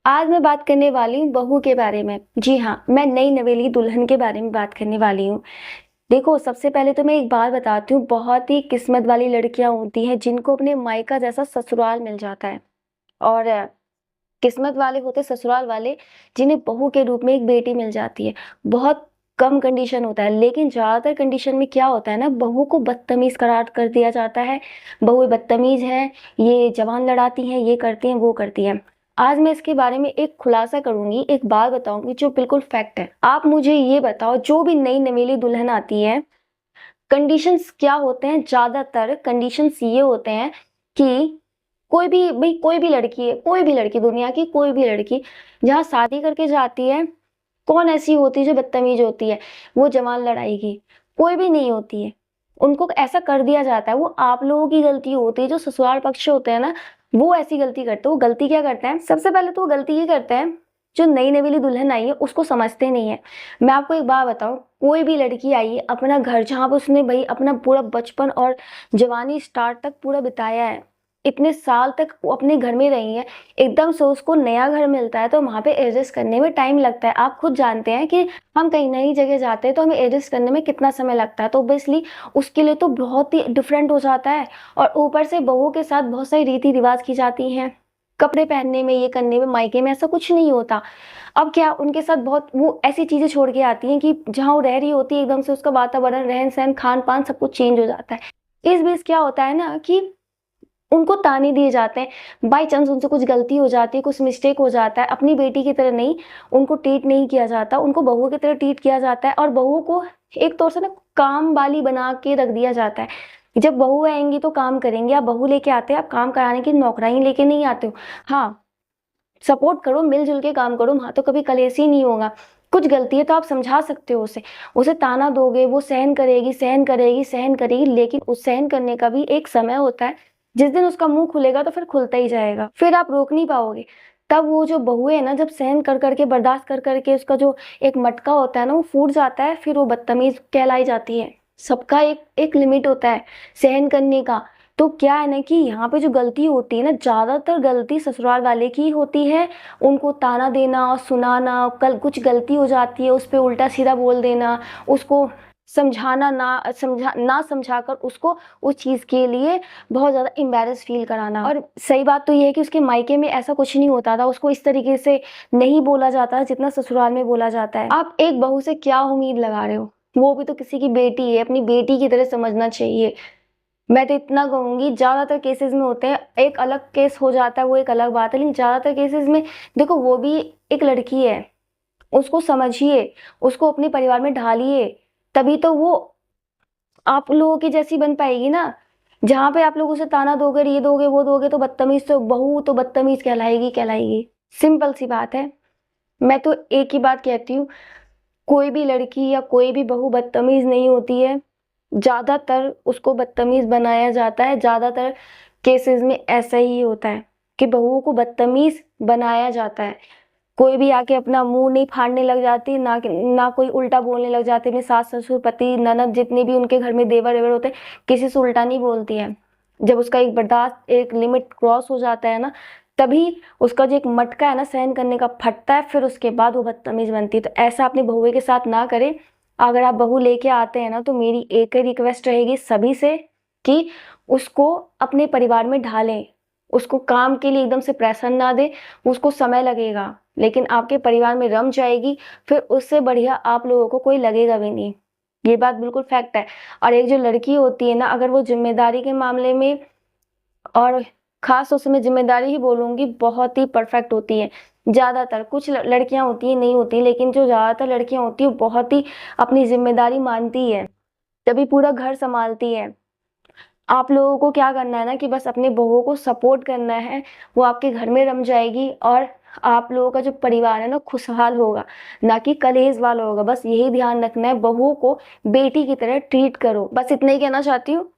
आज मैं बात करने वाली हूँ बहू के बारे में। जी हाँ, मैं नई नवेली दुल्हन के बारे में बात करने वाली हूँ। देखो, सबसे पहले तो मैं एक बात बताती हूँ, बहुत ही किस्मत वाली लड़कियां होती हैं जिनको अपने मायका जैसा ससुराल मिल जाता है। और किस्मत वाले होते ससुराल वाले जिन्हें बहू के रूप में एक बेटी मिल जाती है। बहुत कम कंडीशन होता है, लेकिन ज्यादातर कंडीशन में क्या होता है ना, बहू को बदतमीज करार कर दिया जाता है। बहू बदतमीज है, ये जवान लड़ाती हैं, ये करती हैं, वो करती हैं। आज मैं इसके बारे में एक खुलासा करूंगी, एक बात बताऊंगी जो बिल्कुल फैक्ट है। आप मुझे ये बताओ, जो भी नई नवेली दुल्हन आती है, कंडीशंस क्या होते हैं? ज्यादातर कंडीशंस ये होते हैं कि कोई भी भाई, कोई भी लड़की है, कोई भी लड़की, दुनिया की कोई भी लड़की जहाँ शादी करके जाती है, कौन ऐसी होती है जो बदतमीज होती है? वो जवान लड़ाएगी? कोई भी नहीं होती है। उनको ऐसा कर दिया जाता है, वो आप लोगों की गलती होती है। जो ससुराल पक्ष होते हैं ना, वो ऐसी गलती करते हैं। वो गलती क्या करते हैं? सबसे पहले तो वो गलती ये करते हैं, जो नई नवेली दुल्हन आई है उसको समझते नहीं है। मैं आपको एक बात बताऊं, कोई भी लड़की आई है अपना घर, जहाँ पर उसने भाई अपना पूरा बचपन और जवानी स्टार्ट तक पूरा बिताया है, इतने साल तक वो अपने घर में रही है, एकदम से उसको नया घर मिलता है तो वहां पे एडजस्ट करने में टाइम लगता है। आप खुद जानते हैं कि हम कहीं नई जगह जाते हैं तो हमें एडजस्ट करने में कितना समय लगता है। तो ऑब्वियसली उसके लिए तो बहुत ही डिफरेंट हो जाता है। और ऊपर से बहू के साथ बहुत सारी रीति रिवाज की जाती हैं, कपड़े पहनने में, ये करने में। मायके में ऐसा कुछ नहीं होता। अब क्या उनके साथ बहुत वो ऐसी चीजें छोड़ के आती हैं कि जहाँ वो रह रही होती है, एकदम से उसका वातावरण, रहन सहन, खान पान सब कुछ चेंज हो जाता है। इस बीच क्या होता है ना कि उनको ताने दिए जाते हैं। बाई चांस उनसे कुछ गलती हो जाती है, कुछ मिस्टेक हो जाता है, अपनी बेटी की तरह नहीं, उनको ट्रीट नहीं किया जाता, उनको बहू की तरह ट्रीट किया जाता है। और बहू को एक तौर से ना काम वाली बना के रख दिया जाता है। जब बहू आएंगी तो काम करेंगे, आप बहू लेके आते हैं, आप काम कराने की नौकरानी लेके नहीं आते हो। हाँ, सपोर्ट करो, मिलजुल के काम करो, वहां तो कभी कलेश ही नहीं होगा। कुछ गलती है तो आप समझा सकते हो उसे। उसे ताना दोगे, वो सहन करेगी, सहन करेगी, सहन करेगी, लेकिन उस सहन करने का भी एक समय होता है। जिस दिन उसका मुंह खुलेगा तो फिर खुलता ही जाएगा, फिर आप रोक नहीं पाओगे। तब वो जो बहुएं है ना, जब सहन कर करके, बर्दाश्त कर करके उसका जो एक मटका होता है ना, वो फूट जाता है, फिर वो बदतमीज कहलाई जाती है। सबका एक एक लिमिट होता है सहन करने का। तो क्या है ना कि यहाँ पे जो गलती होती है ना, ज्यादातर गलती ससुराल वाले की होती है। उनको ताना देना और सुनाना, कल कुछ गलती हो जाती है उस पे उल्टा सीधा बोल देना, उसको समझाना, ना समझाकर उसको उस चीज के लिए बहुत ज्यादा एम्बेरस फील कराना। और सही बात तो ये है कि उसके मायके में ऐसा कुछ नहीं होता था, उसको इस तरीके से नहीं बोला जाता जितना ससुराल में बोला जाता है। आप एक बहू से क्या उम्मीद लगा रहे हो? वो भी तो किसी की बेटी है, अपनी बेटी की तरह समझना चाहिए। मैं तो इतना कहूंगी, ज्यादातर केसेस में होते हैं, एक अलग केस हो जाता है वो एक अलग बात है, लेकिन ज्यादातर केसेस में देखो, वो भी एक लड़की है, उसको समझिए, उसको अपने परिवार में ढालिए, तभी तो वो आप लोगों की जैसी बन पाएगी ना। जहां पे आप लोग उसे ताना दोगे, ये दोगे, वो दोगे, तो बदतमीज, तो बहू तो बदतमीज कहलाएगी कहलाएगी। सिंपल सी बात है। मैं तो एक ही बात कहती हूँ, कोई भी लड़की या कोई भी बहू बदतमीज नहीं होती है। ज्यादातर उसको बदतमीज बनाया जाता है। ज्यादातर केसेस में ऐसा ही होता है कि बहुओं को बदतमीज बनाया जाता है। कोई भी आके अपना मुंह नहीं फाड़ने लग जाती, ना कोई उल्टा बोलने लग जाते। अपने सास ससुर पति ननद जितने भी उनके घर में देवर वेवर होते हैं, किसी से उल्टा नहीं बोलती है। जब उसका एक बर्दाश्त, एक लिमिट क्रॉस हो जाता है ना, तभी उसका जो एक मटका है ना सहन करने का, फटता है, फिर उसके बाद वो बदतमीज बनती है। तो ऐसा अपने बहुए के साथ ना करें। अगर आप बहू लेके आते हैं ना, तो मेरी एक ही रिक्वेस्ट रहेगी सभी से कि उसको अपने परिवार में ढालें। उसको काम के लिए एकदम से प्रेशर ना दे, उसको समय लगेगा, लेकिन आपके परिवार में रम जाएगी। फिर उससे बढ़िया आप लोगों को कोई लगेगा भी नहीं। ये बात बिल्कुल फैक्ट है। और एक जो लड़की होती है ना, अगर वो जिम्मेदारी के मामले में, और खास तौर से मैं जिम्मेदारी ही बोलूंगी, बहुत ही परफेक्ट होती है। ज्यादातर, कुछ लड़कियां होती है नहीं होती, लेकिन जो ज्यादातर लड़कियां होती है वो बहुत ही अपनी जिम्मेदारी मानती है, तभी पूरा घर संभालती है। आप लोगों को क्या करना है ना कि बस अपने बहुओं को सपोर्ट करना है, वो आपके घर में रम जाएगी। और आप लोगों का जो परिवार है ना, खुशहाल होगा, ना कि कलेश वाला होगा। बस यही ध्यान रखना है, बहुओं को बेटी की तरह ट्रीट करो। बस इतना ही कहना चाहती हूँ।